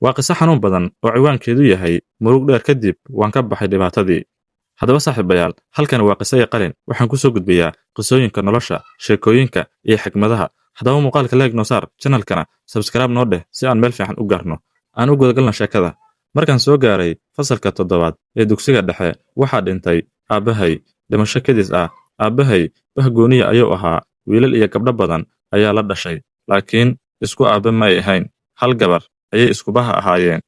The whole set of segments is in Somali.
waa qiso xanuun badan oo ciwaankeedu yahay murug dheer kadib waan ka baxay dhibaatadii. Haddaba saaxiibayaal, halkan waa qiso iyo qalin. Waxaan ku soo gudbiyaa qisooyinka nolosha, sheekooyinka iyo xikmadaha. Haddaba muuqaalka like noo saar, channelkana subscribe noo dheh si aan meel fiican u gaarno. Aan u gudagalno sheekada. Markaan soo gaaray fasalka 7 ee dugsiga dhexe, waxaa dhintay aabbahay dhimasho kadis ah. Aabbahay bahgooniya ayuu ahaa. Wiilal iyo gabdho badan ayaa la dhashay, laakiin isku aabbe ma ay ahayn. Hal gabar ayay iskubaha ahaayeen.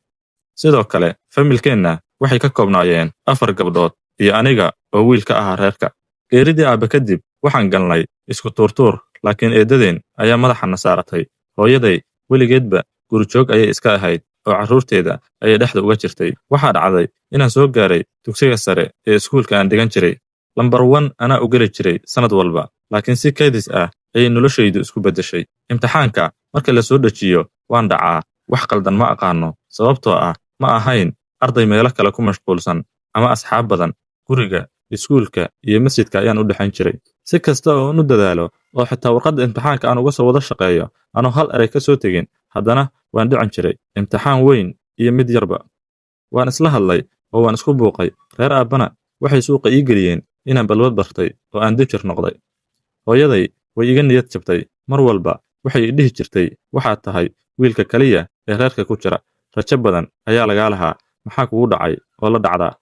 Sidoo kale familkeenna waxay ka koobnaayeen 4 gabdhood iyo aniga oo wiil ka ahaa reerka. Geeridii aabbe kadib waxaan galnay isku tuurtuur, laakiin eedadeen ayaa madaxana saaratay. Hooyaday weligeedba gurijoog ayay iska ahayd oo carruurteeda ayay dhexda uga jirtay. Waxaa dhacday inaan soo gaaray dugsiga sare ee iskuulka aan dhigan jiray. Lambar 1 anaa u geli jiray sanad walba, laakiin si kadis ah ayay noloshaydu isku beddeshay. Imtixaanka marka la soo dhajiyo waan dhacaa. Wax qaldan ma aqaano, sababtoo ah ma ahayn arday meelo kale ku mashquulsan ama asxaab badan. Guriga, iskuulka iyo masjidka ayaan u dhaxayn jiray. Si kasta oo aan u dadaalo oo xitaa warqadda imtixaanka aan uga soo wada shaqeeyo anoo hal eray ka soo tegin, haddana waan dhican jiray imtixaan weyn iyo mid yarba. Waan isla hadlay oo waan isku buuqay. Reer aabbana waxay suuqa ii geliyeen inaan balwad bartay oo aan dib jir noqday. Hooyaday way iga niyad jabtay. Mar walba waxay i dhihi jirtay, waxaad tahay wiilka kaliya ee reerka ku jira. Rajo badan ayaa lagaa lahaa. Maxaa kugu dhacay oo la dhacdaa?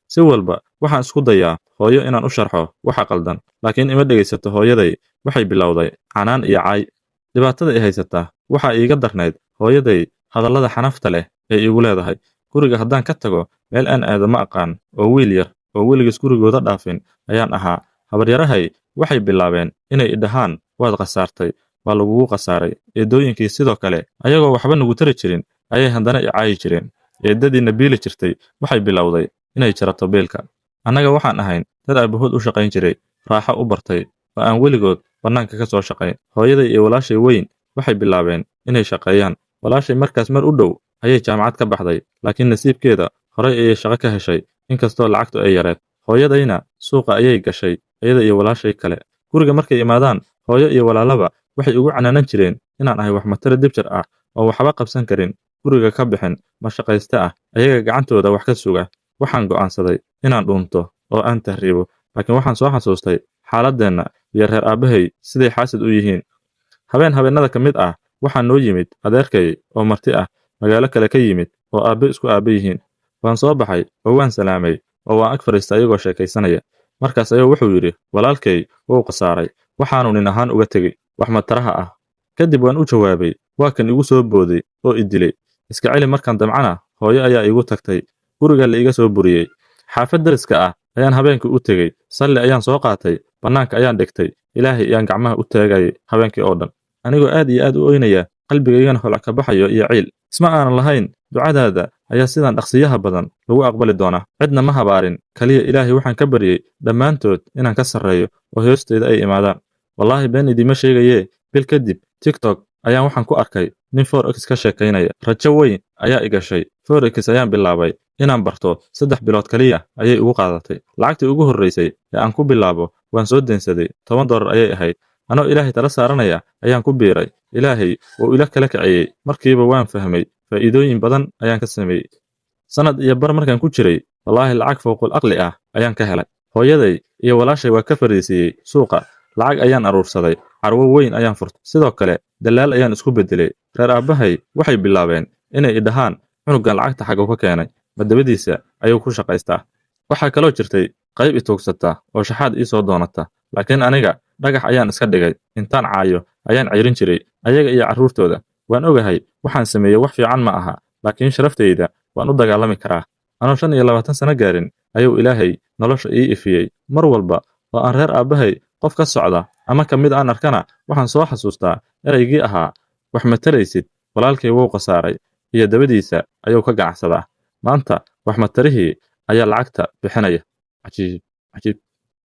Si walba waxaan isku dayaa hooyo inaan u sharxo waxa qaldan, laakiin ima dhegaysato. Hooyaday waxay bilowday canaan iyo caay. Dhibaatada i haysata waxaa iiga darnayd hooyaday hadallada xanafta leh ee iigu leedahay. Guriga haddaan ka tago, meel aan aado ma aqaan, oo wiil yar oo weligiis gurigooda dhaafin ayaan ahaa. Habaryarahay waxay bilaabeen inay idhahaan waad khasaartay, waa lagugu khasaaray. Eedooyinkii sidoo kale ayagoo waxba nagu tari jirin ayay haddana i caayi jireen. Eedadiina biili jirtay waxay bilowday inay jarato biilka. Annaga waxaan ahayn dad aabahood u shaqayn jiray, raaxo u bartay oo aan weligood bannaanka ka soo shaqayn. Hooyaday iyo walaashay weyn waxay bilaabeen inay shaqeeyaan. Walaashay markaas mar u dhow ayay jaamacad ka baxday, laakiin nasiibkeeda horay ayay shaqo ka heshay inkastoo lacagtu ay yareed. Hooyadayna suuqa ayay gashay iyada iyo walaashay kale. Guriga markay imaadaan, hooyo iyo walaalaba waxay ugu canaanan jireen inaan ahay wax matara dib jir ah oo waxba qabsan karin, guriga ka bixin, ma shaqayste ah, ayaga gacantooda wax ka suga. Waxaan go'aansaday inaan dhuunto oo aan tahriibo, laakiin waxaan soo xasuustay xaaladeenna iyo reer aabbahay siday xaasid u yihiin. Habeenada ka mid ah waxaa noo yimid adeerkay oo marti ah, magaalo kale ka yimid oo aabbe isku aabbe yihiin. Waan soo baxay oo waan salaamay oo waan ag fadhiistay ayagoo sheekaysanaya. Markaas ayuu wuxuu yidhi, walaalkay wuu khasaaray, waxaanu nin ahaan uga tegey wax mataraha ah. Kadib waan u jawaabay, waa kan igu soo booday oo i dilay. Iska celi markaan damcana, hooyo ayaa igu tagtay. Guriga la iga soo buriyey. Xaafad dariska ah ayaan habeenkii u tegey. Salli ayaan soo qaatay, bannaanka ayaan dhigtay. Ilaahay ayaan gacmaha u taagayay habeenkii oo dhan, anigoo aad iyo aad u oynaya, qalbigaygana holac ka baxayo iyo ciil. Isma aanan lahayn ducadaada ayaa sidaan dhaqsiyaha badan lagu aqbali doonaa. Cidna ma habaarin, kaliya Ilaahay waxaan ka baryey dhammaantood inaan ka sarreeyo oo hoosteeda ay imaadaan. Wallaahi been idiima sheegayee, bil kadib TikTok ayaan waxaan ku arkay nin Forex ka sheekaynaya. Rajo weyn ayaa i gashay. Forex ayaan bilaabay inaan barto. 3 bilood kaliya ayay ugu qaadatay. Lacagtii ugu horreysay ee aan ku bilaabo waan soo deensaday. $10 ayay ahayd. Anoo Ilaahay tala saaranaya ayaan ku biiray. Ilaahay wuu ila kala kiciyey. Markiiba waan fahmay. Faa'iidooyin badan ayaan ka sameeyey. Sanad iyo bar markaan ku jiray, wallaahi lacag fowqul aqli ah ayaan ka helay. Hooyaday iyo walaashay waa ka fariisiyey suuqa. Lacag ayaan aruursaday. Carwo weyn ayaan furtay. Sidoo kale dalaal ayaan isku bedelay. Reer aabbahay waxay bilaabeen inay idhahaan cunugan lacagta xagga ka keenay, madabadiisa ayuu ku shaqaystaa. Waxaa kaloo jirtay qayb i tuugsata oo shaxaad ii soo doonata, laakiin aniga dhagax ayaan iska dhigay. Intaan caayo ayaan ceyrin jiray ayaga iyo carruurtooda. Waan ogahay waxaan sameeyey wax fiican ma aha, laakiin sharaftayda waan u dagaalami karaa. Anoo 25 sano gaarin ayuu Ilaahay nolosha ii ifiyey. Mar walba oo aan reer aabbahay qof ka socda ama ka mid aan arkana, waxaan soo xasuustaa eraygii ahaa, wax ma taraysid, walaalkay wuu khasaaray, iyo dabadiisa ayuu ka ganacsadaa. Maanta wax ma tarihii ayaa lacagta bixinaya. Cajiib.